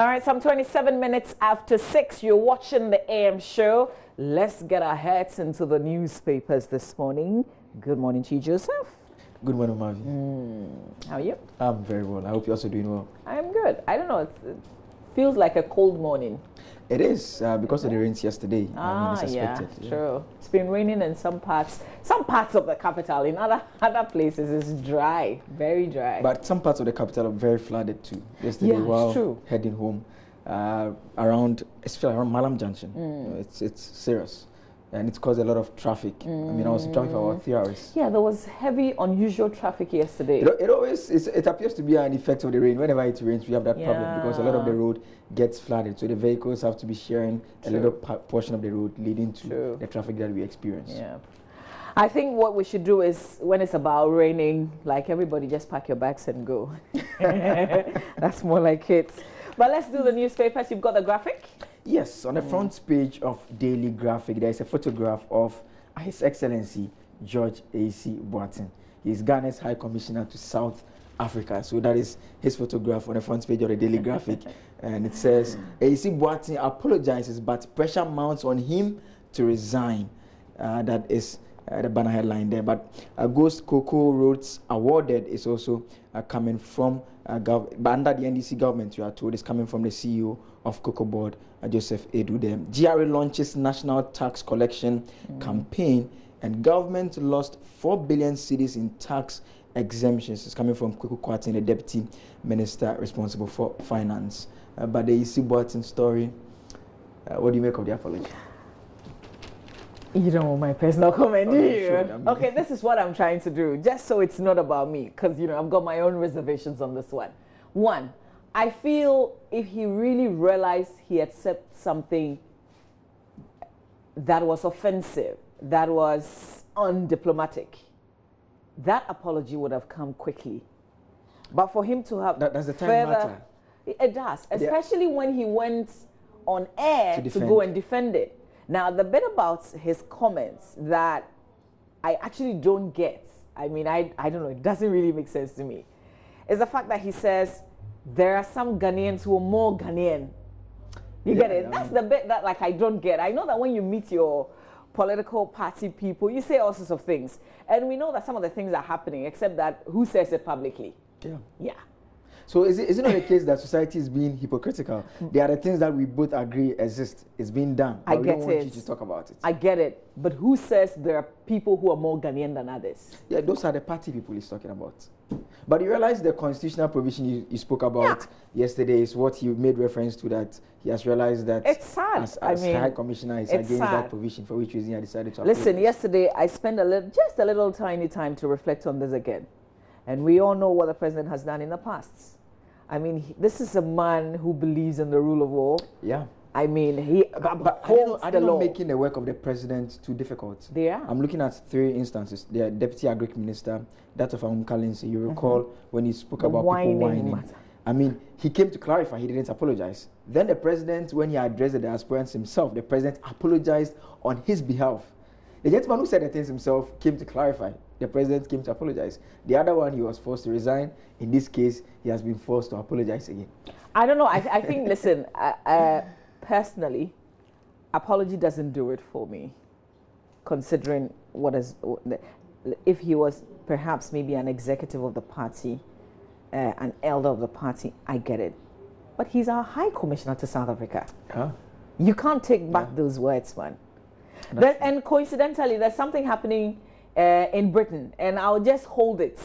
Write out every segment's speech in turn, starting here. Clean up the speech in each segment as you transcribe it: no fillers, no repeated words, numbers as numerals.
All right, some 27 minutes after 6, you're watching the AM show. Let's get our heads into the newspapers this morning. Good morning to you, Joseph. Good morning, Mavi. How are you? I'm very well. I hope you're also doing well. I'm good. I don't know, it feels like a cold morning. It is because of the rains yesterday. It's yeah, expected. true. It's been raining in some parts of the capital. In other places, it's dry, very dry. But some parts of the capital are very flooded too. Yesterday, while heading home, especially around Malam Junction, it's serious. And it's caused a lot of traffic. I mean, I was in traffic for about 3 hours. Yeah, there was heavy, unusual traffic yesterday. It appears to be an effect of the rain. Whenever it rains, we have that problem because a lot of the road gets flooded. So the vehicles have to be sharing a little portion of the road, leading to the traffic that we experience. Yeah. I think what we should do is, when it's about raining, like everybody just pack your bags and go. That's more like it. But let's do the newspapers. You've got the graphic? Yes, on the front page of Daily Graphic, there is a photograph of His Excellency George A.C. Boateng. He is Ghana's High Commissioner to South Africa. So that is his photograph on the front page of the Daily Graphic. And it says, A.C. Boateng apologizes, but pressure mounts on him to resign. That is the banner headline there. But Ghost Cocoa Roads awarded is also coming from, but under the NDC government, you are told, is coming from the CEO of Cocoa Board, Joseph Edu. GRA launches national tax collection campaign, and government lost 4 billion cedis in tax exemptions. It's coming from Kweku Kwarteng, the deputy minister responsible for finance. But the A.C. Boateng story, what do you make of the apology? You don't want my personal comment, do you? Sure, okay, this is what I'm trying to do, just so it's not about me, because, I've got my own reservations on this one. One, I feel if he really realized he had said something that was offensive, that was undiplomatic, that apology would have come quickly. But for him to have does the time matter? It does, especially when he went on air to go and defend it. Now, the bit about his comments that I actually don't get, I mean, I don't know, it doesn't really make sense to me, is the fact that he says there are some Ghanaians who are more Ghanaian. You get it? That's the bit that, I don't get. I know that when you meet your political party people, you say all sorts of things. And we know that some of the things are happening, except that who says it publicly? Yeah. So is it not the case that society is being hypocritical? There are the things that we both agree exist. It's being done. But we don't want you to talk about it. I get it. But who says there are people who are more Ghanaian than others? Yeah, those are the party people he's talking about. But you realize the constitutional provision you spoke about yesterday is what you made reference to, that he has realized that it's sad. As High Commissioner is against that provision, for which reason he decided to listen, yesterday I spent just a little tiny time to reflect on this again. And we all know what the president has done in the past. I mean, this is a man who believes in the rule of law. Yeah. I mean, he upholds I don't know making the work of the president too difficult. I'm looking at 3 instances. The Deputy Agric Minister, that of Kalinsi. You recall when he spoke about people whining. I mean, he came to clarify, he didn't apologize. Then the president, when he addressed the aspirants himself, the president apologized on his behalf. The gentleman who said the things himself came to clarify. The president came to apologize. The other one, he was forced to resign. In this case, he has been forced to apologize again. I don't know. I think, listen, personally, apology doesn't do it for me, considering if he was perhaps maybe an executive of the party, an elder of the party, I get it. But he's our High Commissioner to South Africa. You can't take back those words, man. And coincidentally, there's something happening in Britain, and I'll just hold it.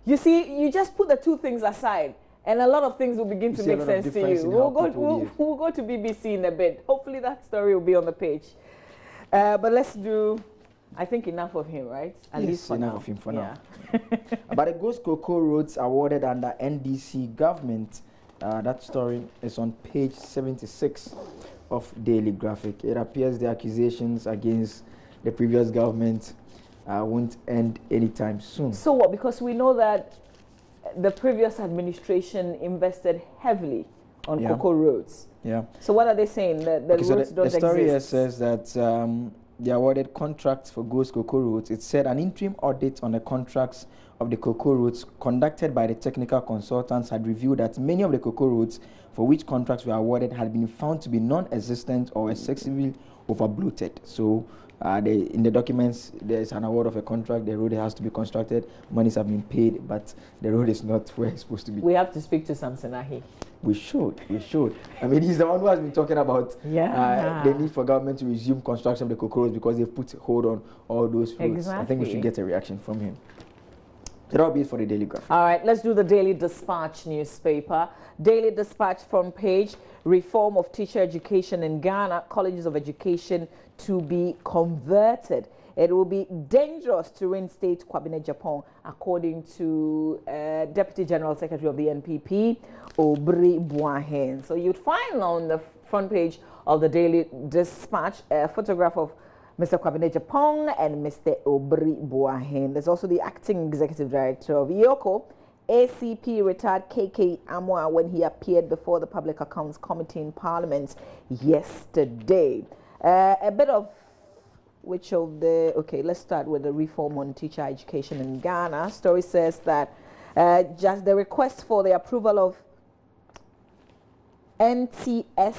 You see, you just put the two things aside, and a lot of things will begin to make sense to you. We'll go to BBC in a bit. Hopefully that story will be on the page. But let's do, I think, enough of him, right? At least for enough of him for now. But the Ghost Cocoa Roads awarded under NDC government, that story is on page 76 of Daily Graphic. It appears the accusations against the previous government won't end anytime soon. So what? Because we know that the previous administration invested heavily on cocoa roads. So what are they saying? The roads don't exist? The story here says that they awarded contracts for Ghost Cocoa Roads. It said an interim audit on the contracts of the cocoa routes conducted by the technical consultants had revealed that many of the cocoa routes for which contracts were awarded had been found to be non-existent or excessively over-bloated. So in the documents, there's an award of a contract, the road has to be constructed, monies have been paid, but the road is not where it's supposed to be. We have to speak to Samson Ahi. We should. I mean, he's the one who has been talking about the need for government to resume construction of the cocoa roads because they've put a hold on all those roads. Exactly. I think we should get a reaction from him. That'll be it for the Daily Graphic. All right, let's do the Daily Dispatch newspaper. Daily Dispatch front page, reform of teacher education in Ghana, colleges of education to be converted. It will be dangerous to reinstate Kwabena Japan, according to Deputy General Secretary of the NPP, Obri Boahen. So you'd find on the front page of the Daily Dispatch a photograph of Mr. Kwabena Japan and Mr. Obri Boahen. There's also the acting executive director of IOCO, ACP retired KK Amwa, when he appeared before the Public Accounts Committee in Parliament yesterday. A bit of let's start with the reform on teacher education in Ghana. Story says that just the request for the approval of NTECF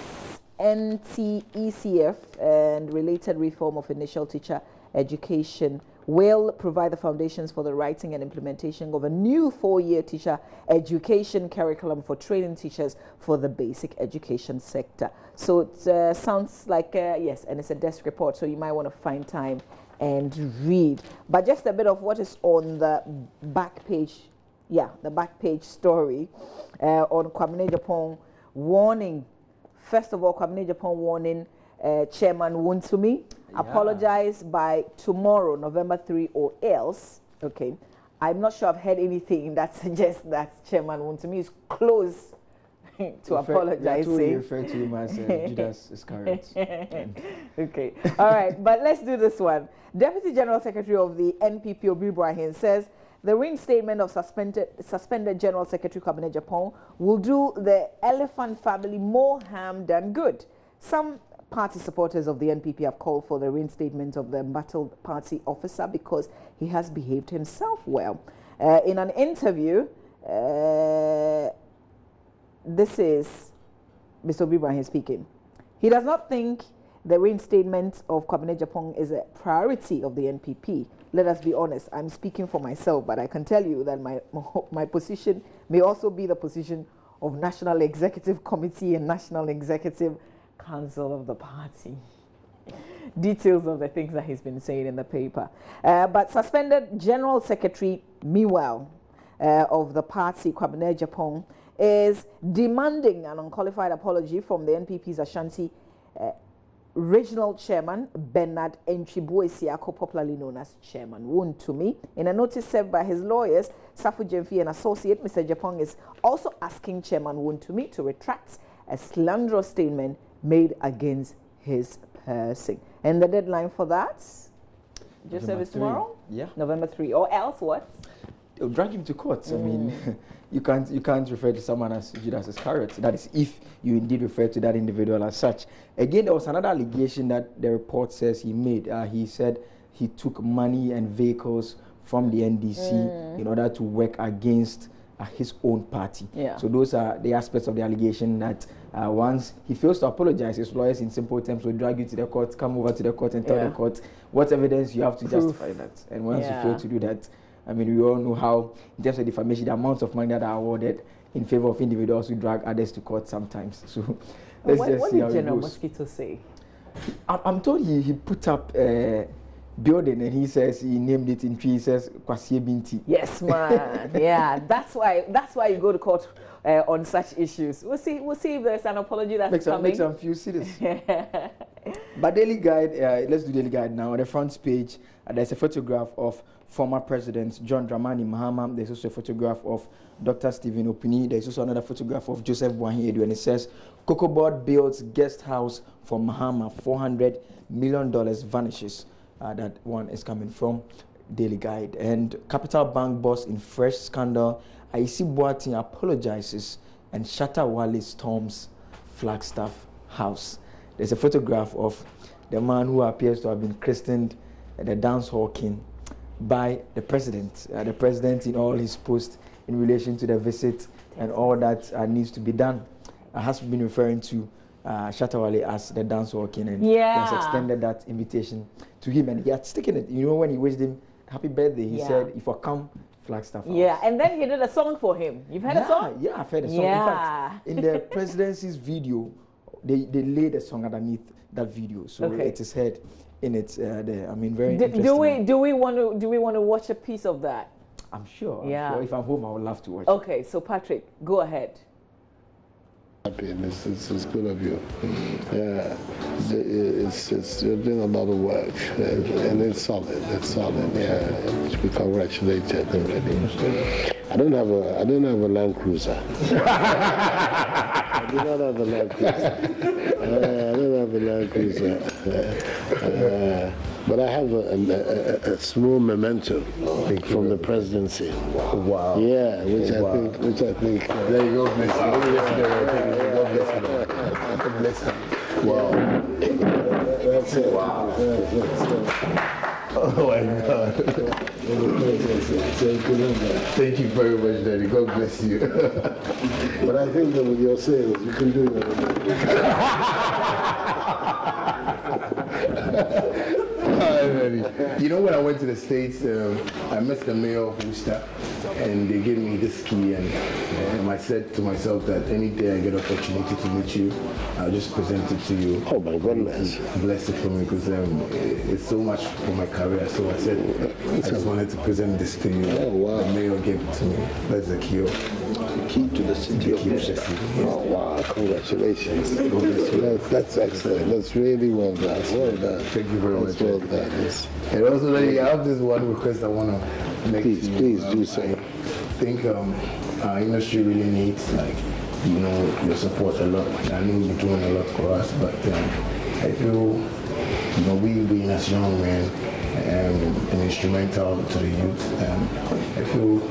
and related reform of initial teacher education will provide the foundations for the writing and implementation of a new 4-year teacher education curriculum for training teachers for the basic education sector. So it sounds like, yes, and it's a desk report, so you might want to find time and read. But just a bit of what is on the back page, the back page story on Kwabena Japan warning. First of all, Kwabena Japan warning Chairman Wontumi, apologize by tomorrow, November 3, or else. Okay, I'm not sure I've heard anything that suggests that Chairman Wontumi is close to apologizing. You refer to him as Judas Iscariot. Okay, all right, but let's do this one. Deputy General Secretary of the NPP, Obri Boahen, says the reinstatement of suspended General Secretary Kwabena Japan will do the elephant family more harm than good. Some party supporters of the NPP have called for the reinstatement of the embattled party officer because he has behaved himself well. In an interview, this is Mr. Obibrahim speaking. He does not think the reinstatement of Kwabena Japan is a priority of the NPP. Let us be honest, I'm speaking for myself, but I can tell you that my position may also be the position of National Executive Committee and National Executive Council of the party. Details of the things that he's been saying in the paper. But suspended General Secretary, meanwhile, of the party, Kwabena Japan, is demanding an unqualified apology from the NPP's Ashanti Regional Chairman, Bernard Enchibu-Esiako, popularly known as Chairman Wontumi. In a notice served by his lawyers, Safu Jemfi and Associate, Mr. Japan is also asking Chairman Wontumi to retract a slanderous statement made against his person. And the deadline for that, just service tomorrow? Yeah. November 3. Or else what? They'll drag him to court. I mean, you can't refer to someone as Judas Iscariot. That is if you indeed refer to that individual as such. Again, there was another allegation that the report says he made. He said he took money and vehicles from the NDC in order to work against his own party. Yeah. So those are the aspects of the allegation that once he fails to apologize, his lawyers in simple terms will drag you to the court, come over to the court and tell the court what evidence you have to justify that. And once you fail to do that, I mean, we all know how, in terms of defamation, the amounts of money that are awarded in favor of individuals who drag others to court sometimes. So let's just see how it goes. What did General Mosquito say? I'm told he put up a building and he says he named it in tree. He says Kwasie Binti. Yes, man. Yeah, that's why you go to court on such issues. We'll see if there's an apology that's coming. Makes some few serious. But Daily Guide, let's do Daily Guide now. On the front page, there's a photograph of former President John Dramani Mahama. There's also a photograph of Dr. Stephen Opini. There's also another photograph of Joseph Boahen Edu, and it says, Cocoa Board builds guest house for Mahama, $400 million vanishes. That one is coming from Daily Guide. And Capital Bank boss in fresh scandal, Aisi Boating apologizes and Shatta Wale storms Flagstaff House. There's a photograph of the man who appears to have been christened the dancehall king, by the president. The president in all his posts in relation to the visit and all that needs to be done. Has been referring to Shatta Wale as the dancehall king, and he has extended that invitation to him, and he had taken it. You know, when he wished him happy birthday, he said, "If I come, Flagstaff House." Yeah, and then he did a song for him. You've heard a song? Yeah, I've heard a song. In fact, in the presidency's video, they laid a song underneath that video, so it is heard in it there. I mean, very interesting. Do we want to watch a piece of that? I'm sure. Yeah. I'm sure. If I'm home, I would love to watch. Okay, so Patrick, go ahead. Happy, and it's good of you. Yeah, you're doing a lot of work, and it's solid. It's solid. Yeah, you should be congratulated already. I don't have a Land Cruiser. I do not have a Land Cruiser. I don't have a Land Cruiser. But I have a small memento from the presidency. Wow. Yeah, which I think. There you go, bless you. God bless you. Wow. That's it. Wow. That's it. Oh my God. Thank you very much, Daddy. God bless you. But I think that what you're saying is you can do that. You know, when I went to the States, I met the mayor of Worcester, and they gave me this key, and I said to myself that any day I get opportunity to meet you, I'll just present it to you. Oh my goodness. Bless it for me, because it's so much for my career. So I said, I just wanted to present this to you. Oh wow. The mayor gave it to me. That's the key. Key to the city of Worcester. Oh wow, congratulations. That's excellent. That's really well done. Well done. Thank you very much. Well done. Yes. And also, I have this one request I want to make. Please do so. I think our industry really needs, your support a lot. I know you're doing a lot for us, but I feel, we being as young men and instrumental to the youth, I feel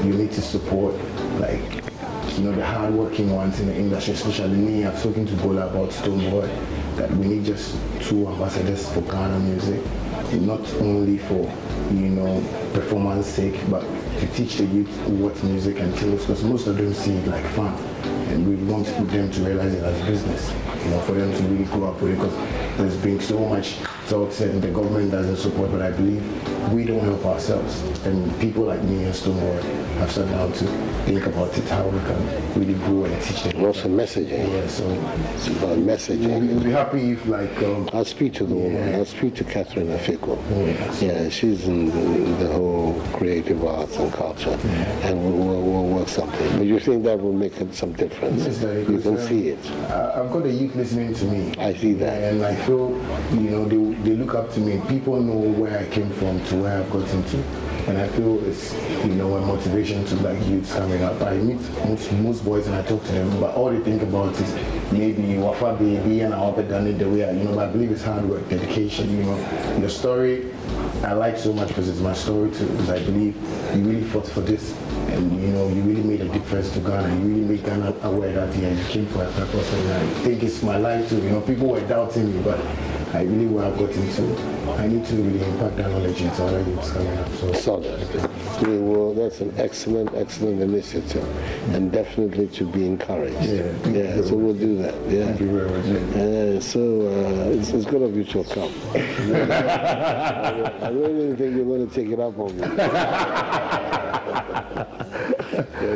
you need to support, the hard-working ones in the industry, especially me. I've spoken to Bola about Stoneboy, that we need just 2 ambassadors for Ghana music, not only for, performance sake, but to teach the youth what music entails, because most of them see it like fun, and we want them to realize it as business, for them to really go up with it, because there's been so much talk said and the government doesn't support, but I believe we don't help ourselves, and people like me and Stoneboy have sat down to think about it, how we can really grow and teach them. Also messaging. Yeah, so it's about messaging. We'll be happy if I'll speak to the woman. I'll speak to Catherine Afiko. Yeah, she's in the whole creative arts and culture, and we'll work something. But you think that will make some difference? Yes, you can see it. I've got the youth listening to me. I see that. And I feel, they look up to me. People know where I came from to where I've gotten to. And I feel it's, a motivation to youths coming up. I meet most boys and I talk to them, but all they think about is maybe Wafa baby and I'll be done it the way but I believe it's hard work, dedication, The story I like so much because it's my story too, because I believe you really fought for this, and you really made a difference to Ghana. You really made Ghana aware that you came for a purpose, and I think it's my life too. People were doubting me, but I really where I've gotten to. I need to really impact that knowledge into other youths coming up. Solid. That's an excellent initiative, and definitely to be encouraged. Yeah, so we'll do that. Yeah. Thank you very much. It's good of you to come. I really didn't think you were going to take it up on me.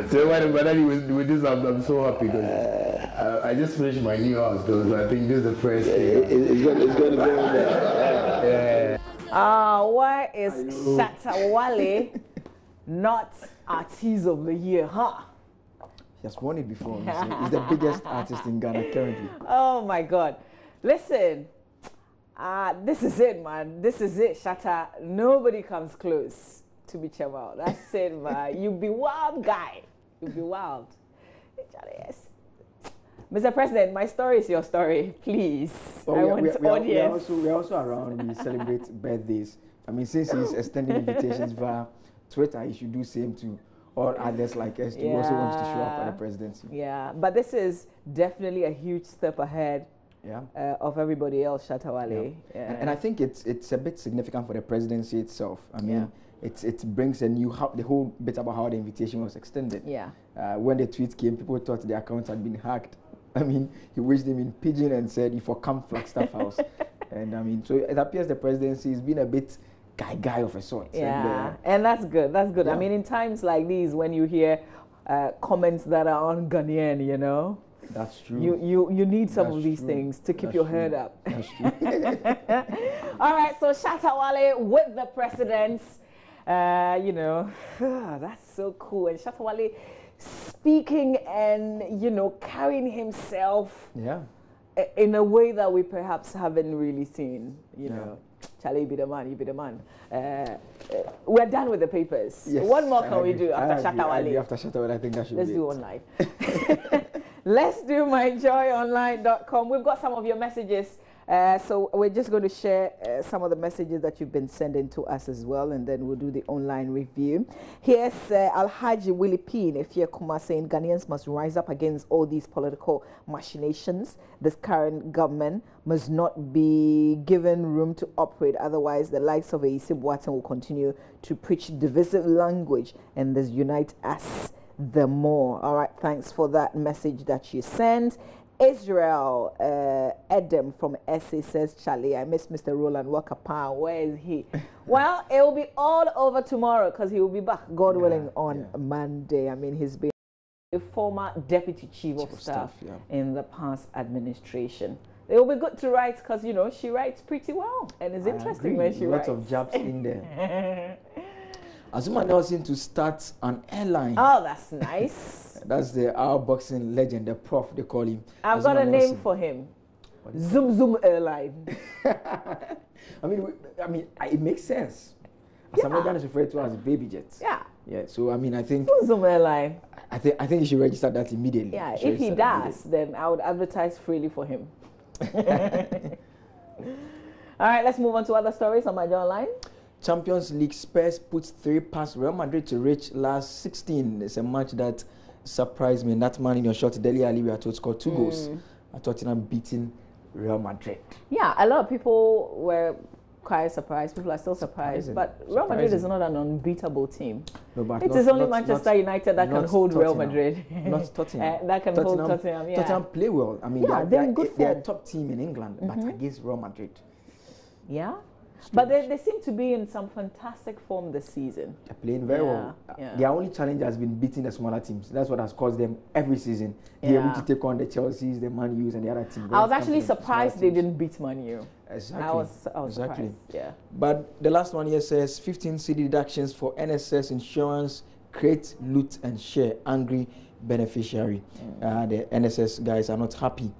So with this, I'm so happy because I just finished my new house, though. So I think this is the first thing. It's going to go in there. Why is Shatta Wale not Artist of the Year, huh? He has won it before. He's the biggest artist in Ghana currently. Oh my God. Listen, this is it, man. This is it, Shatta. Nobody comes close to be Chemal. That's it, man. You be wild guy. You be wild. Yes. Mr. President, my story is your story, please. Well, I want audience. We're also around. We celebrate birthdays. I mean, since he's extending invitations via Twitter, he should do same to all others like us who also want to show up at the presidency. Yeah, but this is definitely a huge step ahead of everybody else, Shatawale. And I think it's a bit significant for the presidency itself. I mean, it brings a new the whole bit about how the invitation was extended. Yeah. When the tweet came, people thought the account had been hacked. I mean, he wished them in pidgin and said, "If you come Flagstaff House," and I mean, so it appears the presidency has been a bit guy of a sort. Yeah, and that's good. That's good. Yeah. I mean, in times like these, when you hear comments that are on Ghanaian, you know. That's true. You need some of these things to keep your head up. That's true. All right, so Shatawale with the presidents, you know, that's so cool. And Shatawale speaking and, you know, carrying himself in a way that we perhaps haven't really seen, you know. Charlie, be the man, you be the man. We're done with the papers. Yes, what more can we do after Shatawale? After Shatawale, I think that should Let's be do online. Let's do myjoyonline.com. We've got some of your messages. So we're just going to share some of the messages that you've been sending to us as well, and then we'll do the online review. Here's Alhaji Willie P. Nefia Kuma saying Ghanaians must rise up against all these political machinations. This current government must not be given room to operate. Otherwise, the likes of A.C. Boateng will continue to preach divisive language and this unite us the more. All right, thanks for that message that you sent. Israel Edem from SA says, Charlie, I miss Mr. Roland Walker Pound. Where is he? Well, it will be all over tomorrow because he will be back, God willing, on Monday. I mean, he's been a former deputy chief of staff in the past administration. It will be good to write because, you know, she writes pretty well. And it's interesting when she writes. Lots of jabs in there. Azuma Nelson to start an airline. Oh, that's nice. That's our boxing legend, the prof, they call him. I've got a name for him. Zoom Zoom Airline. I mean, it makes sense. Azuma is referred to as baby jets. Yeah. Yeah. So I mean, I think Zoom Zoom Airline. I think he should register that immediately. Yeah. If he does, then I would advertise freely for him. All right. Let's move on to other stories on my Online. Champions League, Spurs puts 3 past Real Madrid to reach last 16. It's a match that surprised me. That man in your shot, Dele Alli, we are told scored 2 goals. I thought Tottenham beating Real Madrid. Yeah, a lot of people were quite surprised. People are still surprised. But Real Madrid is not an unbeatable team. No, but it is only Manchester United that can hold Real Madrid. Not Tottenham. That can hold Tottenham. Yeah. Tottenham play well. I mean, they're a top team in England, but against Real Madrid. Yeah. But they seem to be in some fantastic form this season. They're playing very well. Their only challenge has been beating the smaller teams. That's what has caused them every season. They're able to take on the Chelseas, the Man U's, and the other teams. I was actually surprised they didn't beat Man U. Exactly. I was surprised. Yeah. But the last one here says 15 cedi deductions for NSS insurance, create, loot, and share. Angry beneficiary. The NSS guys are not happy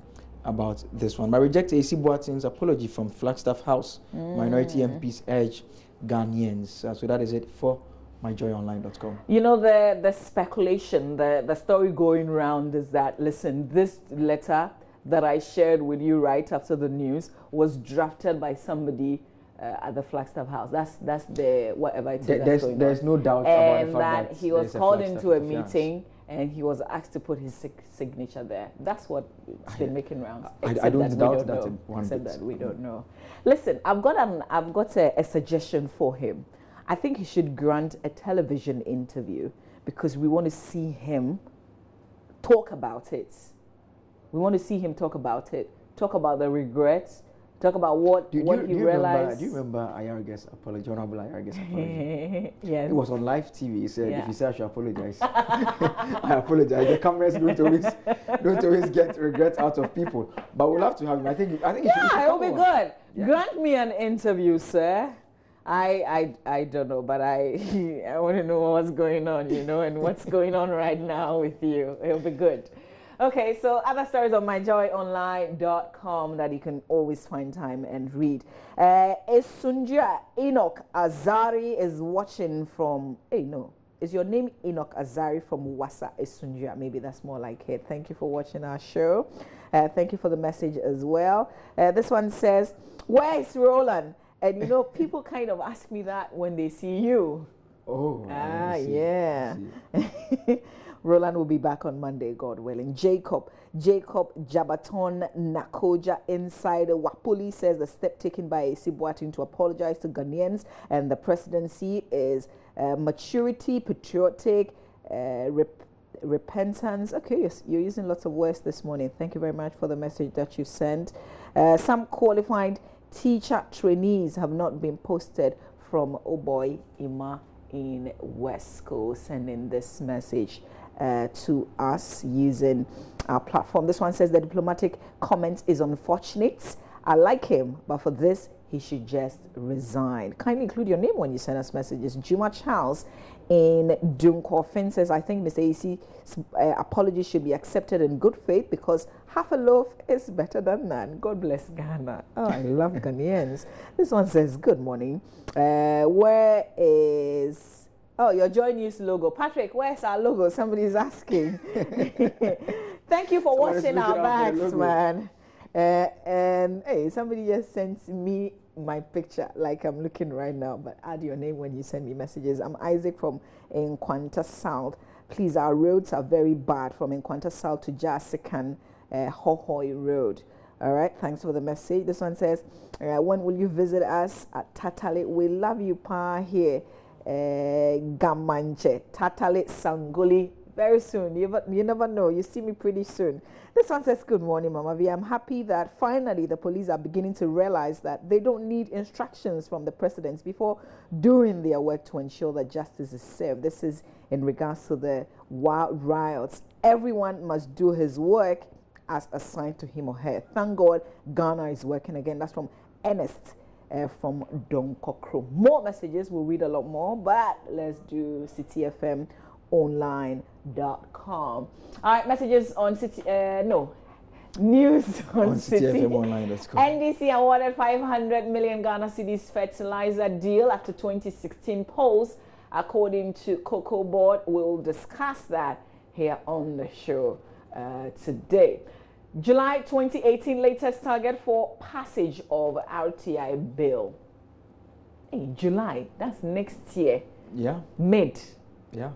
about this one. But reject A.C. Boateng's apology from Flagstaff House. Minority MPs urge Ghanaians. So that is it for myjoyonline.com. You know, the speculation, the story going around is that, listen, this letter that I shared with you right after the news was drafted by somebody at the Flagstaff House. That's the whatever it is. There's no doubt about the fact that he was called into a meeting and he was asked to put his signature there. That's what it's been making rounds. I don't doubt that one bit. Except that we don't know. Listen, I've got a suggestion for him. I think he should grant a television interview because we want to see him talk about it. We want to see him talk about it. Talk about the regrets. Talk about what he realized. Do you remember Ayarge's apology, Honorable Ayarge's apology? Yes. It was on live TV. He said, if you say I should apologize, I apologize. The cameras don't always get regrets out of people. But we'll have to have him. I think it will be good. Yeah. Grant me an interview, sir. I don't know, but I want to know what's going on, you know, and what's going on right now with you. It'll be good. Okay, so other stories on myjoyonline.com that you can always find time and read. Esunja Enoch Azari is watching from, is your name Enoch Azari from Wassa Esunja? Maybe that's more like it. Thank you for watching our show. Thank you for the message as well. This one says, where is Roland? And you know, people kind of ask me that when they see you. Oh, yeah. Roland will be back on Monday, God willing. Jacob Jabaton Nakoja Insider Wapuli says the step taken by AC Boateng to apologize to Ghanaians and the presidency is maturity, patriotic, repentance. Okay, you're using lots of words this morning. Thank you very much for the message that you sent. Some qualified teacher trainees have not been posted from Oboy Ima in Wesco, sending this message to us using our platform. This one says the diplomatic comment is unfortunate. I like him, but for this he should just resign. Kindly include your name when you send us messages. Juma Charles in Dunkorfin says, I think Mr. AC's apology should be accepted in good faith because half a loaf is better than none. God bless Ghana. Oh, I love Ghanaians. This one says, good morning. Where is... Oh, your JoyNews logo. Patrick, where's our logo? Somebody's asking. Thank you for watching our backs, man. And hey, somebody just sent me my picture like I'm looking right now, but add your name when you send me messages. I'm Isaac from Nkwanta South. Please, our roads are very bad from Nkwanta South to Jasikan Hohoi Road. All right, thanks for the message. This one says, when will you visit us at Tatale? We love you, Pa, here. Gamanche, Tatale, Sangoli. Very soon. You never know. You see me pretty soon. This one says, good morning, Mama V. I'm happy that finally the police are beginning to realize that they don't need instructions from the presidents before doing their work to ensure that justice is served. This is in regards to the wild riots. Everyone must do his work as assigned to him or her. Thank God Ghana is working again. That's from Ernest from Donkokro. More messages. We'll read a lot more, but let's do CTFM online.com. All right, messages on City, news on City. NDC awarded 500 million Ghana cedis fertilizer deal after 2016 polls, according to Cocoa Board. We'll discuss that here on the show today. July 2018 latest target for passage of RTI bill. Hey, July, that's next year. Yeah. Mid. Yeah.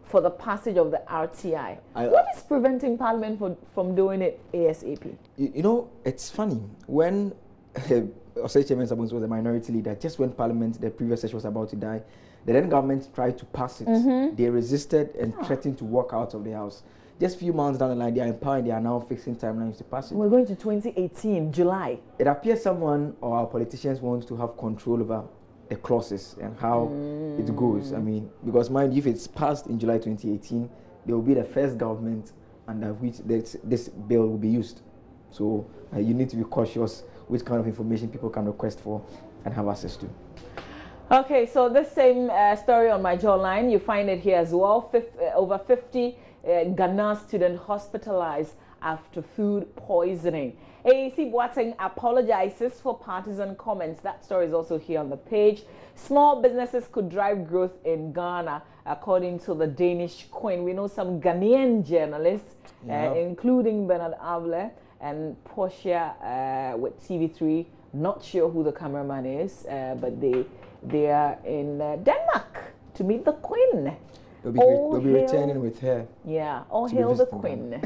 For the passage of the RTI. What is preventing Parliament from doing it ASAP? You know, it's funny. When Osei Chairman Sabons was a minority leader, just when Parliament, the previous session was about to die, the then government tried to pass it. They resisted and threatened to walk out of the House. Just a few months down the line, they are empowering, they are now fixing timelines to pass it. We're going to 2018, July. It appears someone or our politicians want to have control over the clauses and how it goes. I mean, because mind you, if it's passed in July 2018, there will be the first government under which this bill will be used. So you need to be cautious which kind of information people can request for and have access to. Okay, so this same story on my jawline, you find it here as well. Over 50 Ghana students hospitalized after food poisoning. AAC Boateng apologizes for partisan comments. That story is also here on the page. Small businesses could drive growth in Ghana, according to the Danish Queen. We know some Ghanaian journalists, including Bernard Avle and Portia with TV3. Not sure who the cameraman is, but they are in Denmark to meet the Queen. They'll be returning with her. Yeah, all hail the Queen.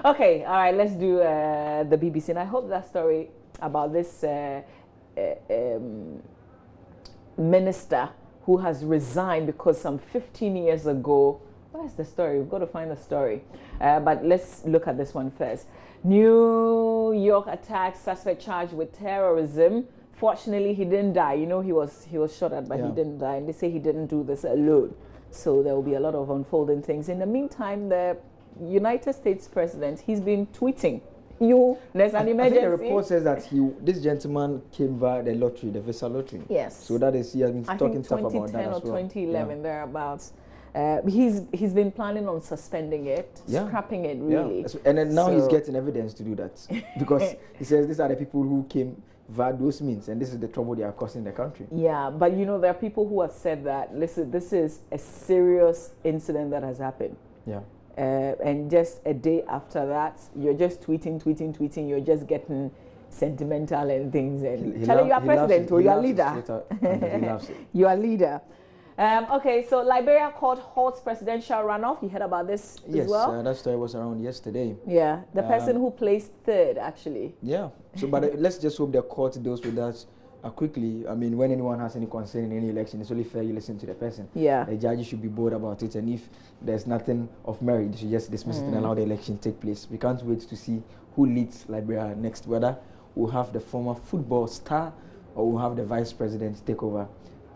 Okay, all right, let's do the BBC. And I hope that story about this minister who has resigned because some 15 years ago, where's the story? We've got to find the story. But let's look at this one first. New York attack, suspect charged with terrorism. Fortunately, he didn't die. You know, he was shot at, but he didn't die. And they say he didn't do this alone. So there will be a lot of unfolding things. In the meantime, the United States president, he's been tweeting. There's an emergency. I think the report says that this gentleman came via the lottery, the Visa lottery. Yes. So that is, he has been talking stuff about that as well. 2010 or 2011, thereabouts. He's been planning on suspending it, scrapping it, really. Yeah. And then now he's getting evidence to do that. Because he says these are the people who came via those means, and this is the trouble they are causing the country. Yeah, but you know, there are people who have said that, listen, this is a serious incident that has happened. Yeah. And just a day after that, you're just tweeting, you're just getting sentimental and things. And you are president or you are leader. You are leader. Okay, so Liberia court halts presidential runoff. You heard about this Yes, as well? that story was around yesterday. Yeah, the person who placed third, actually. Yeah, so but let's just hope the court deals with that quickly. I mean, when anyone has any concern in any election, it's only fair you listen to the person. Yeah. The judges should be bold about it, and if there's nothing of merit, they should just dismiss it and allow the election to take place. We can't wait to see who leads Liberia next, whether we'll have the former football star or we'll have the vice president take over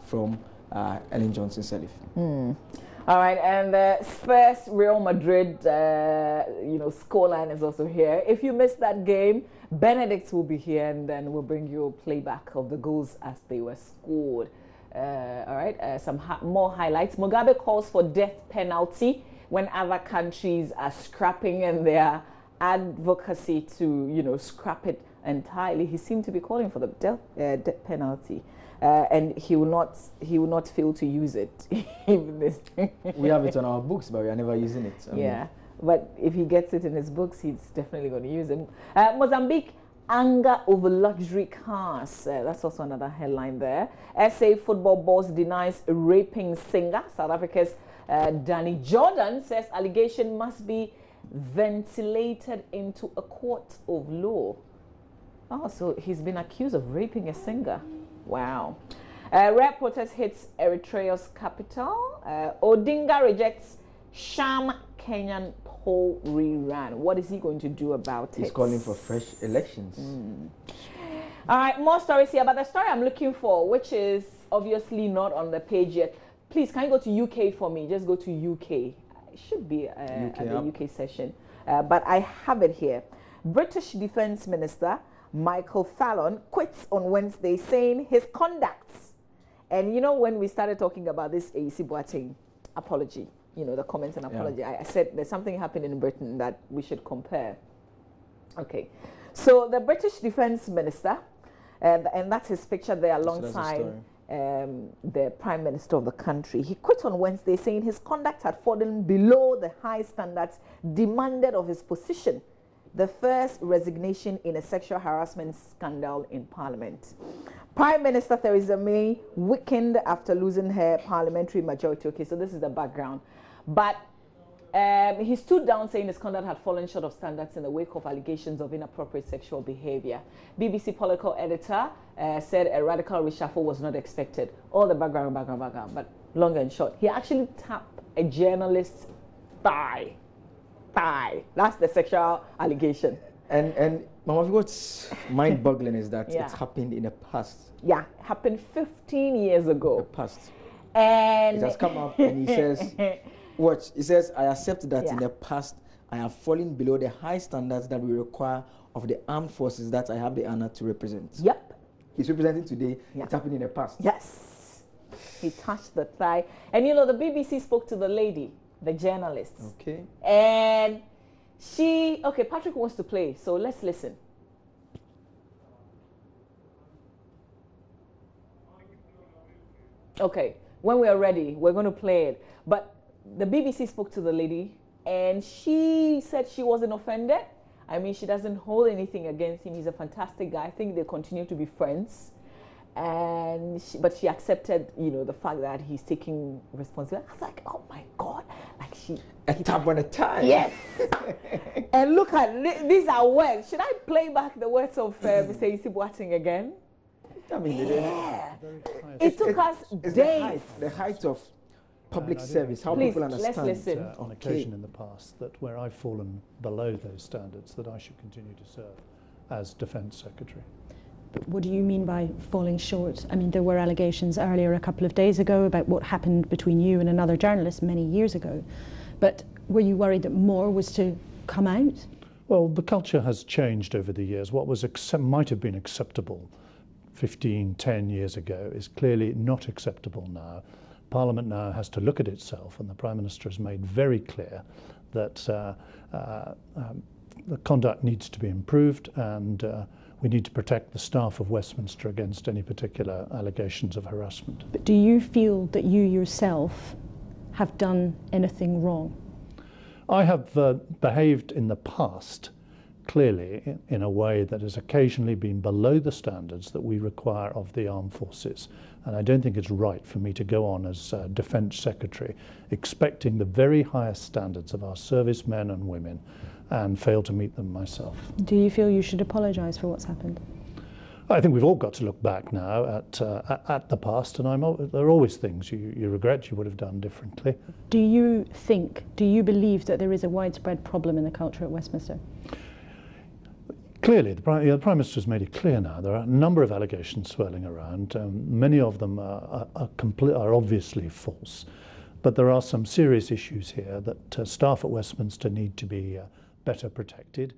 from Ellen Johnson Sirleaf. All right, and Spurs Real Madrid, scoreline is also here. If you missed that game, Benedict will be here, and then we'll bring you a playback of the goals as they were scored. All right, some more highlights. Mugabe calls for death penalty when other countries are scrapping, and their advocacy to scrap it entirely. He seemed to be calling for the death penalty. And he will not fail to use it. Even this. We have it on our books, but we are never using it. Yeah, but if he gets it in his books, he's definitely going to use it. Mozambique, anger over luxury cars. That's also another headline there. SA football boss denies raping singer. South Africa's Danny Jordan says allegation must be ventilated into a court of law. Oh, so he's been accused of raping a singer. Wow. Rare protest hits Eritrea's capital. Odinga rejects sham Kenyan poll rerun. What is he going to do about it? He's calling for fresh elections. All right, more stories here. But the story I'm looking for, which is obviously not on the page yet. Please, can you go to UK for me? Just go to UK. It should be at the UK session. But I have it here. British Defence Minister Michael Fallon quits on Wednesday, saying his conduct. And when we started talking about this AEC Boateng apology, the comments and apology, I said there's something happened in Britain that we should compare. Okay, so the British Defence Minister, and that's his picture there alongside the Prime Minister of the country. He quit on Wednesday, saying his conduct had fallen below the high standards demanded of his position. The first resignation in a sexual harassment scandal in Parliament. Prime Minister Theresa May weakened after losing her parliamentary majority. Okay, so this is the background. But he stood down, saying his conduct had fallen short of standards in the wake of allegations of inappropriate sexual behavior. BBC political editor said a radical reshuffle was not expected. All the background. But long and short, he actually tapped a journalist's thigh. That's the sexual allegation. And Mama, what's mind-boggling is that it happened in the past. Yeah, happened 15 years ago. The past. And it has come up, and he says, "Watch." He says, "I accept that in the past I have fallen below the high standards that we require of the armed forces that I have the honor to represent." Yep. He's representing today. It happened in the past. Yes. He touched the thigh, and the BBC spoke to the lady, the journalist. Okay. And Patrick wants to play, so let's listen. Okay, when we are ready, we're going to play it. But the BBC spoke to the lady, and she said she wasn't offended. I mean, she doesn't hold anything against him. He's a fantastic guy. I think they continue to be friends. But she accepted, the fact that he's taking responsibility. I was like, oh my God, a tap on a time. Yes. And look at these are words. Should I play back the words of Mr. AEC Boateng again? I mean, it took us days. The height of public service, how please, people understand. Let's listen. On occasion in the past, that where I've fallen below those standards, that I should continue to serve as Defence Secretary. But what do you mean by falling short? I mean, there were allegations earlier a couple of days ago about what happened between you and another journalist many years ago. But were you worried that more was to come out? Well, the culture has changed over the years. What was might have been acceptable 10 years ago is clearly not acceptable now. Parliament now has to look at itself, and the Prime Minister has made very clear that the conduct needs to be improved, and we need to protect the staff of Westminster against any particular allegations of harassment. But do you feel that you yourself have done anything wrong? I have behaved in the past clearly in a way that has occasionally been below the standards that we require of the armed forces. And I don't think it's right for me to go on as Defence Secretary expecting the very highest standards of our servicemen and women and fail to meet them myself. Do you feel you should apologise for what's happened? I think we've all got to look back now at the past, and there are always things you regret you would have done differently. Do you believe that there is a widespread problem in the culture at Westminster? Clearly, the Prime Minister has made it clear now. There are a number of allegations swirling around. Many of them are obviously false. But there are some serious issues here that staff at Westminster need to be better protected.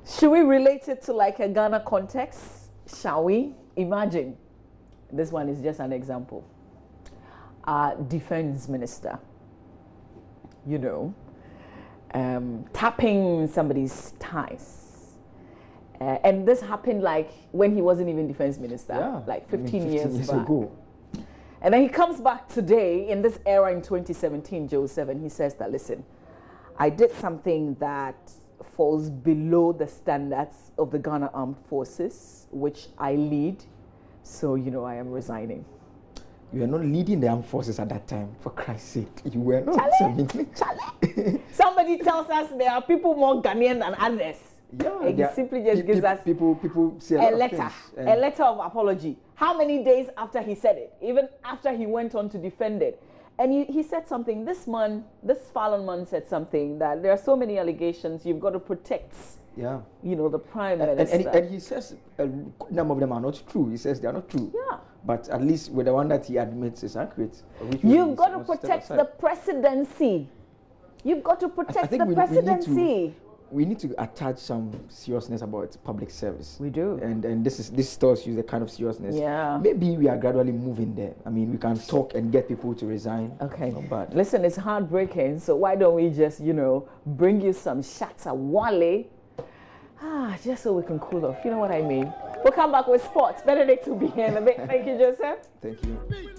Should we relate it to like a Ghana context? Shall we? Imagine, this one is just an example. Defense minister, you know, tapping somebody's ties. And this happened like when he wasn't even defense minister, like 15 years back. Ago. And then he comes back today in this era in 2017, Joe 7, he says that, listen, I did something that falls below the standards of the Ghana Armed Forces, which I lead. So, you know, I am resigning. You were not leading the armed forces at that time, for Christ's sake. You were not. Somebody tells us there are people more Ghanaian than others. Yeah, it simply just gives us people say a letter of apology. How many days after he said it? Even after he went on to defend it. And he said something, this Fallon man said something, that there are so many allegations, you've got to protect, you know, the Prime Minister. And he says a number of them are not true. He says they are not true. Yeah. But at least with the one that he admits is accurate. You've got to protect the presidency. You've got to protect the presidency. We need to attach some seriousness about public service. We do. And this stores use the kind of seriousness. Yeah. Maybe we are gradually moving there. I mean, we can talk and get people to resign. Okay. Not bad. Listen, it's heartbreaking. So why don't we just, you know, bring you some shatta wale? Just so we can cool off. You know what I mean? We'll come back with sports. Benedict will be here in a bit. Thank you, Joseph. Thank you.